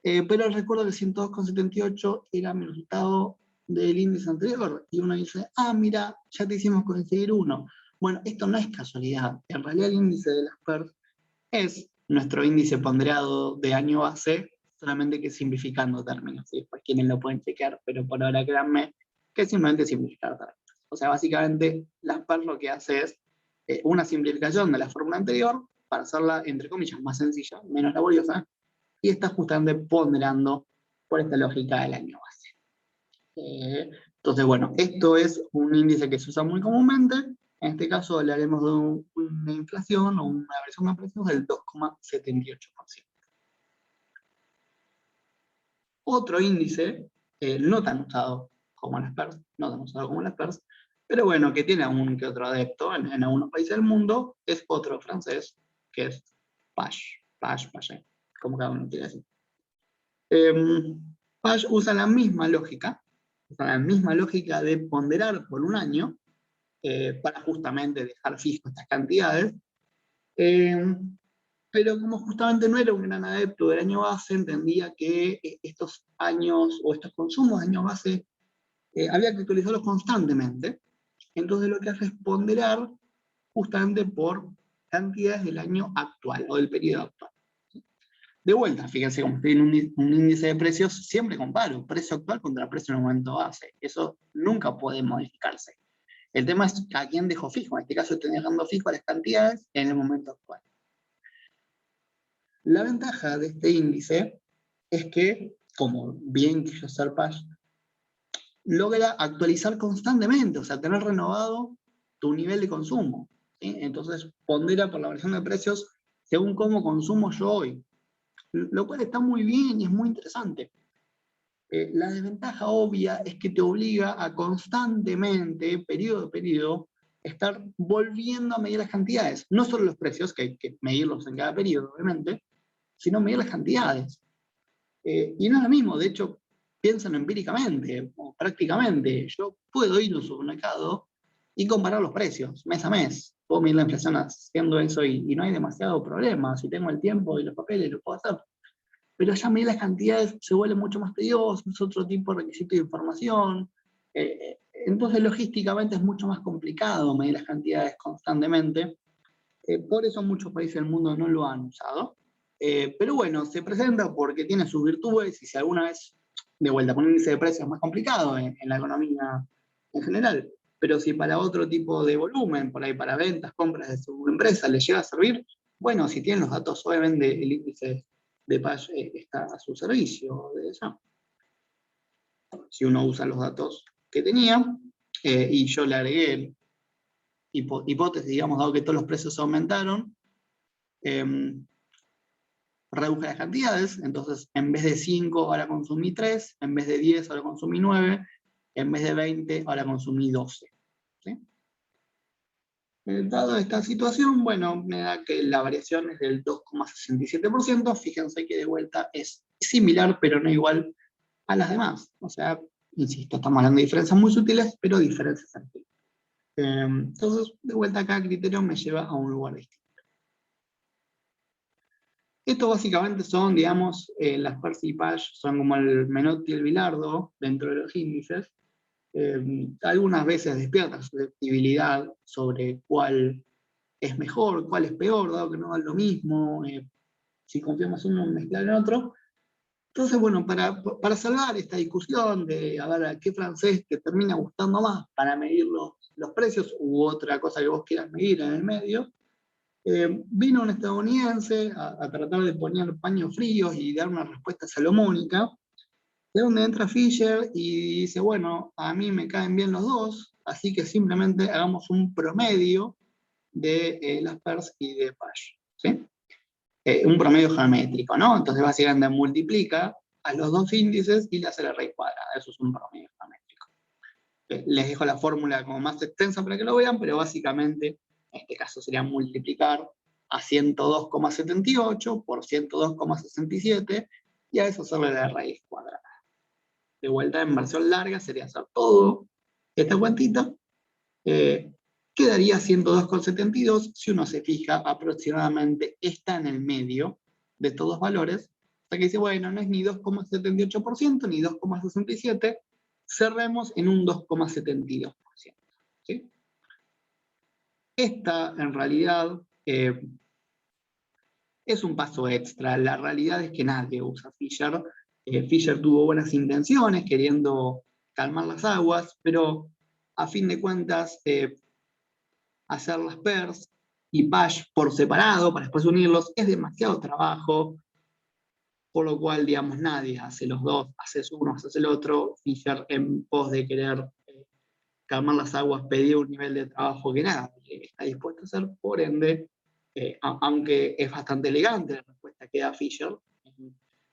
pero recuerdo que 102,78 era mi resultado del índice anterior. Y uno dice, ah, mira, ya te hicimos conseguir uno. Bueno, esto no es casualidad. En realidad el índice de las PERS es nuestro índice ponderado de año base, solamente que simplificando términos. ¿Sí? Pues quienes lo pueden chequear, pero por ahora créanme que es simplemente simplificar términos. O sea, básicamente las PERS lo que hace es una simplificación de la fórmula anterior para hacerla, entre comillas, más sencilla, menos laboriosa, y está justamente ponderando por esta lógica del año base. Entonces, bueno, esto es un índice que se usa muy comúnmente. En este caso hablaremos de una inflación o una variación de precios del 2,78%. Otro índice, no tan usado como las PERS, no tan usado como las PERS, pero bueno, que tiene algún que otro adepto en algunos países del mundo, es otro francés, que es Page, como cada uno quiere decir. Page usa la misma lógica de ponderar por un año, para justamente dejar fijo estas cantidades, pero como justamente no era un gran adepto del año base, entendía que estos años o estos consumos de año base había que actualizarlos constantemente. Entonces lo que hace es ponderar justamente por cantidades del año actual o del periodo actual. De vuelta, fíjense, como estoy en un índice de precios, siempre comparo precio actual contra precio en el momento base. Eso nunca puede modificarse. El tema es a quién dejo fijo. En este caso estoy dejando fijo las cantidades en el momento actual. La ventaja de este índice es que, como bien quiso hacer Pasch, logra actualizar constantemente, o sea, tener renovado tu nivel de consumo. ¿Sí? Entonces, pondera por la variación de precios según cómo consumo yo hoy. Lo cual está muy bien y es muy interesante. La desventaja obvia es que te obliga a constantemente, periodo a periodo, estar volviendo a medir las cantidades. No solo los precios, que hay que medirlos en cada periodo, obviamente, sino medir las cantidades. Y no es lo mismo, de hecho, piensan empíricamente, o prácticamente. Yo puedo ir a un supermercado y comparar los precios mes a mes. Puedo medir la inflación haciendo eso y no hay demasiado problema. Si tengo el tiempo y los papeles, lo puedo hacer. Pero ya medir las cantidades se vuelve mucho más tedioso, es otro tipo de requisito de información. Entonces, logísticamente es mucho más complicado medir las cantidades constantemente. Por eso muchos países del mundo no lo han usado. Pero bueno, se presenta porque tiene sus virtudes y si alguna vez, de vuelta, con un índice de precios más complicado en la economía en general, pero si para otro tipo de volumen, por ahí para ventas, compras de su empresa, les llega a servir, bueno, si tienen los datos, obviamente el índice de Pasch está a su servicio de eso. Si uno usa los datos que tenía, y yo le agregué hipótesis, digamos, dado que todos los precios aumentaron, reduje las cantidades, entonces en vez de 5 ahora consumí 3, en vez de 10 ahora consumí 9, en vez de 20 ahora consumí 12. ¿Sí? Dado esta situación, bueno, me da que la variación es del 2,67%, fíjense que de vuelta es similar, pero no igual a las demás. O sea, insisto, estamos hablando de diferencias muy sutiles, pero diferencias aquí. Entonces, de vuelta acá, criterio me lleva a un lugar distinto. Esto básicamente son, digamos, las PERS y Pasch son como el Menotti y el Bilardo dentro de los índices. Algunas veces despierta susceptibilidad sobre cuál es mejor, cuál es peor, dado que no es lo mismo, si confiamos en uno, mezclar en otro. Entonces, bueno, para salvar esta discusión de a ver a qué francés te termina gustando más para medir los precios u otra cosa que vos quieras medir en el medio, vino un estadounidense a tratar de poner paños fríos y dar una respuesta salomónica, de donde entra Fisher y dice, bueno, a mí me caen bien los dos, así que simplemente hagamos un promedio de las PERS y de Pasch, ¿sí? Un promedio geométrico, ¿no? Entonces básicamente multiplica a los dos índices y le hace la raíz cuadrada, eso es un promedio geométrico. Les dejo la fórmula como más extensa para que lo vean, pero básicamente en este caso sería multiplicar a 102,78 por 102,67 y a eso hacerle la raíz cuadrada. De vuelta en versión larga sería hacer todo esta cuantita, quedaría 102,72, si uno se fija aproximadamente está en el medio de todos los valores, o sea que dice, bueno, no es ni 2,78% ni 2,67%, cerremos en un 2,72%. ¿Sí? Esta, en realidad, es un paso extra. La realidad es que nadie usa Fisher. Fisher tuvo buenas intenciones, queriendo calmar las aguas, pero a fin de cuentas, hacer las PERS y Pasch por separado, para después unirlos, es demasiado trabajo, por lo cual, digamos, nadie hace los dos, haces uno, haces el otro. Fisher, en pos de querer calmar las aguas, pedía un nivel de trabajo que nadie está dispuesto a hacer, por ende, aunque es bastante elegante la respuesta que da Fisher,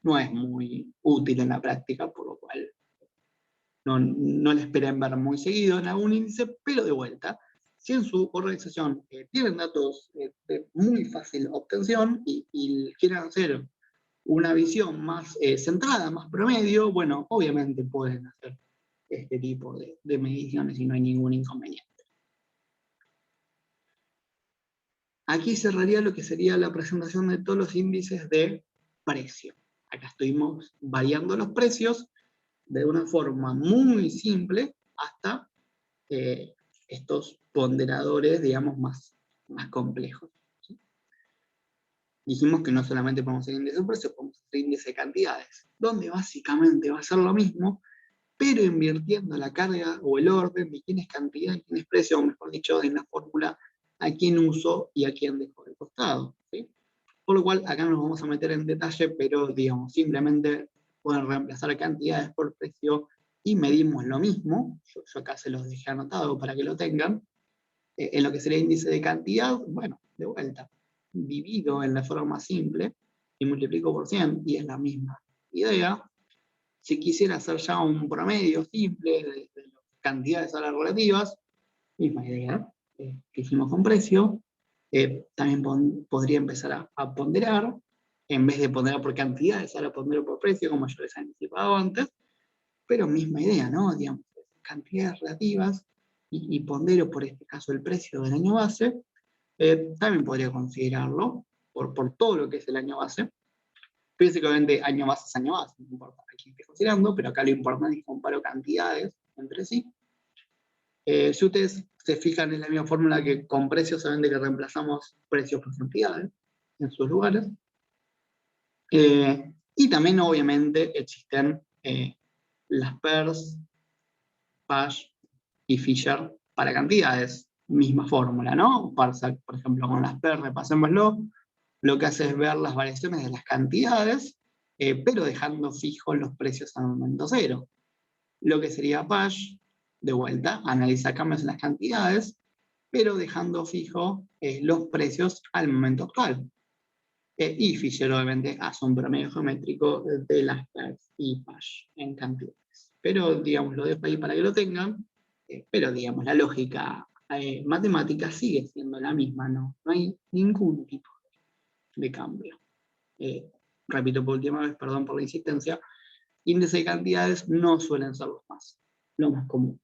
no es muy útil en la práctica, por lo cual no le esperen ver muy seguido en algún índice, pero de vuelta, si en su organización tienen datos de muy fácil obtención y quieren hacer una visión más centrada, más promedio, bueno, obviamente pueden hacer este tipo de mediciones y no hay ningún inconveniente. Aquí cerraría lo que sería la presentación de todos los índices de precio. Acá estuvimos variando los precios de una forma muy simple hasta estos ponderadores, digamos, más complejos. ¿Sí? dijimos que no solamente podemos hacer índice de precios, podemos hacer índice de cantidades, donde básicamente va a ser lo mismo, pero invirtiendo la carga o el orden de quién es cantidad y quién es precio, o mejor dicho, en la fórmula, a quién uso y a quién dejo de costado, ¿sí? Por lo cual, acá no nos vamos a meter en detalle, pero digamos, simplemente pueden reemplazar cantidades por precio y medimos lo mismo. Yo acá se los dejé anotado para que lo tengan. En lo que sería índice de cantidad, bueno, de vuelta, divido en la forma simple y multiplico por 100 y es la misma idea. Si quisiera hacer ya un promedio simple de las cantidades a las relativas, misma idea que hicimos con precio, también podría empezar a ponderar, en vez de ponderar por cantidades, ahora pondero por precio, como yo les he anticipado antes, pero misma idea, ¿no? Digamos, cantidades relativas y pondero por este caso el precio del año base, también podría considerarlo por todo lo que es el año base. Físicamente año base es año base, no importa a quién esté considerando, pero acá lo importante es que comparo cantidades entre sí. Si ustedes se fijan en la misma fórmula que con precios, saben de que reemplazamos precios por cantidades en sus lugares. Y también obviamente existen las PERS, Pash y Fisher para cantidades. Misma fórmula, ¿no? Parsec, por ejemplo, con las PERS, repasémoslo. Lo que hace es ver las variaciones de las cantidades, pero dejando fijos los precios al momento cero. Lo que sería Pash, de vuelta, analiza cambios en las cantidades, pero dejando fijo los precios al momento actual. Y Fisher obviamente hace un promedio geométrico de las PERS y Pash en cantidades. Pero digamos, lo dejo ahí para que lo tengan, pero digamos, la lógica matemática sigue siendo la misma, ¿no? No hay ningún tipo de cambio. Repito por última vez, perdón por la insistencia, índice de cantidades no suelen ser lo más común.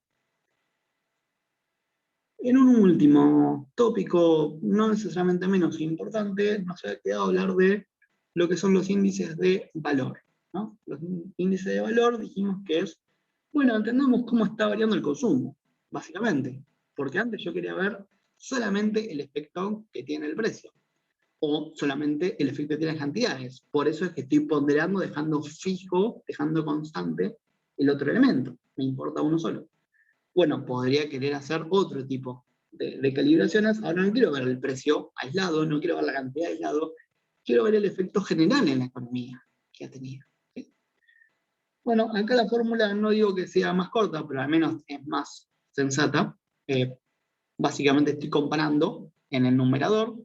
En un último tópico, no necesariamente menos importante, nos ha quedado hablar de lo que son los índices de valor, ¿no? Los índices de valor dijimos que es, bueno, entendamos cómo está variando el consumo, básicamente, porque antes yo quería ver solamente el efecto que tiene el precio, o solamente el efecto que tiene las cantidades. Por eso es que estoy ponderando, dejando fijo, dejando constante el otro elemento, me importa uno solo. Bueno, podría querer hacer otro tipo de calibraciones. Ahora no quiero ver el precio aislado, no quiero ver la cantidad aislado, quiero ver el efecto general en la economía que ha tenido. ¿Sí? Bueno, acá la fórmula no digo que sea más corta, pero al menos es más sensata. Básicamente estoy comparando en el numerador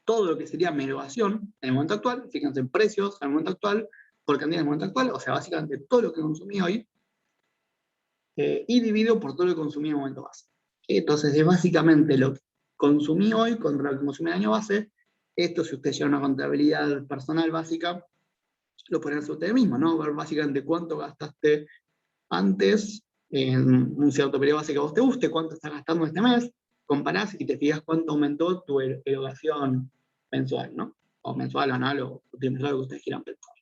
todo lo que sería mi erogación en el momento actual, fíjense en precios en el momento actual, por cantidad en el momento actual, o sea, básicamente todo lo que consumí hoy, y divido por todo lo que consumí en el momento base. Entonces, es básicamente lo que consumí hoy contra lo que consumí en el año base. Esto, si ustedes llevan una contabilidad personal básica, lo pueden hacer ustedes mismos, ¿no? Ver básicamente cuánto gastaste antes en un cierto periodo base que a vos te guste, cuánto estás gastando este mes, comparás y te fijas cuánto aumentó tu erogación mensual, ¿no? O mensual, anual o trimestral, lo que ustedes quieran pensar.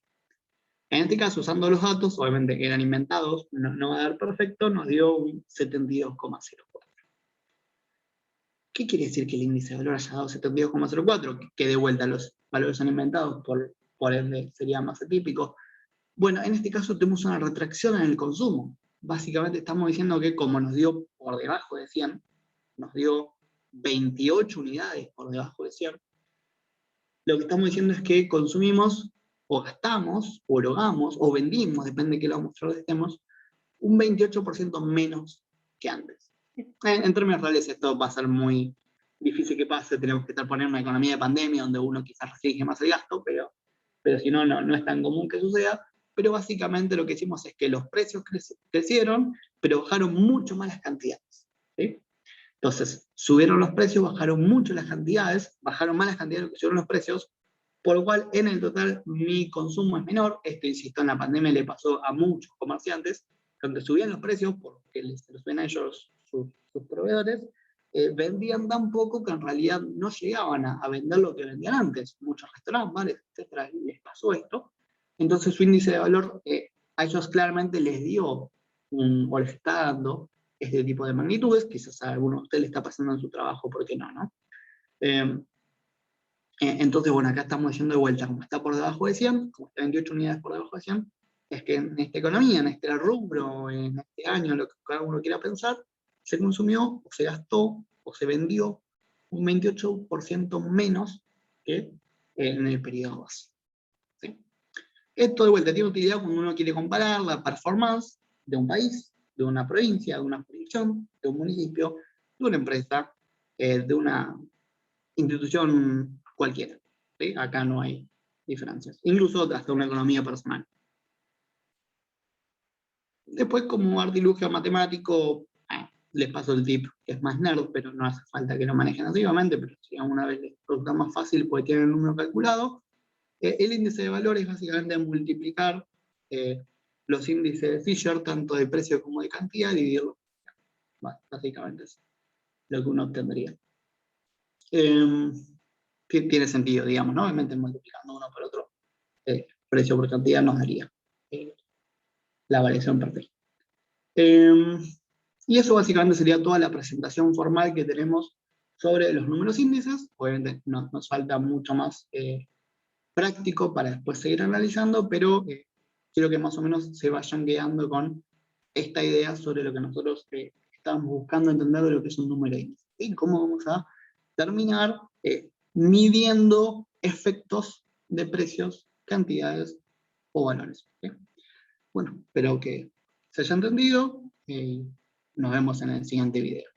En este caso, usando los datos, obviamente que eran inventados, no va a dar perfecto, nos dio un 72,04. ¿Qué quiere decir que el índice de valor haya dado 72,04? Que de vuelta los valores son inventados, por ende sería más atípico. Bueno, en este caso tenemos una retracción en el consumo. Básicamente estamos diciendo que como nos dio por debajo de 100, nos dio 28 unidades por debajo de 100, lo que estamos diciendo es que consumimos, o gastamos, o erogamos, o vendimos, depende de qué lado mostrador estemos, un 28% menos que antes. En términos reales esto va a ser muy difícil que pase, tenemos que estar poniendo una economía de pandemia donde uno quizás restringe más el gasto, pero si no, no es tan común que suceda. Pero básicamente lo que hicimos es que los precios crecieron, pero bajaron mucho más las cantidades. ¿Sí? Entonces, subieron los precios, bajaron mucho las cantidades, bajaron más las cantidades de lo que subieron los precios, por lo cual en el total mi consumo es menor. Esto, insisto, en la pandemia le pasó a muchos comerciantes, donde subían los precios porque se los ven a ellos sus proveedores, vendían tan poco que en realidad no llegaban a vender lo que vendían antes. Muchos restaurantes, bares, etcétera, les pasó esto. Entonces su índice de valor a ellos claramente les dio, o les está dando, este tipo de magnitudes. Quizás a alguno de ustedes le está pasando en su trabajo, ¿por qué no? Entonces, bueno, acá estamos diciendo de vuelta, como está por debajo de 100, como está 28 unidades por debajo de 100, es que en esta economía, en este rubro, en este año, lo que cada uno quiera pensar, se consumió, o se gastó, o se vendió un 28% menos que en el periodo base. ¿Sí? Esto de vuelta tiene utilidad cuando uno quiere comparar la performance de un país, de una provincia, de una jurisdicción, de un municipio, de una empresa, de una institución cualquiera. ¿Sí? Acá no hay diferencias. Incluso hasta una economía personal. Después, como artilugio matemático, les paso el tip, que es más nerd, pero no hace falta que lo manejen nativamente, pero si una vez les resulta más fácil porque tienen el número calculado. El índice de valor es básicamente multiplicar los índices de Fisher, tanto de precio como de cantidad, y dividirlo. Básicamente es lo que uno obtendría. Tiene sentido, digamos, ¿no? Obviamente multiplicando uno por otro, precio por cantidad nos daría la variación perfecta. Y eso básicamente sería toda la presentación formal que tenemos sobre los números índices. Obviamente nos falta mucho más práctico para después seguir analizando, pero quiero que más o menos se vayan quedando con esta idea sobre lo que nosotros estamos buscando entender de lo que es un número índice. Y cómo vamos a terminar midiendo efectos de precios, cantidades o valores. ¿Sí? Bueno, espero que se haya entendido y nos vemos en el siguiente video.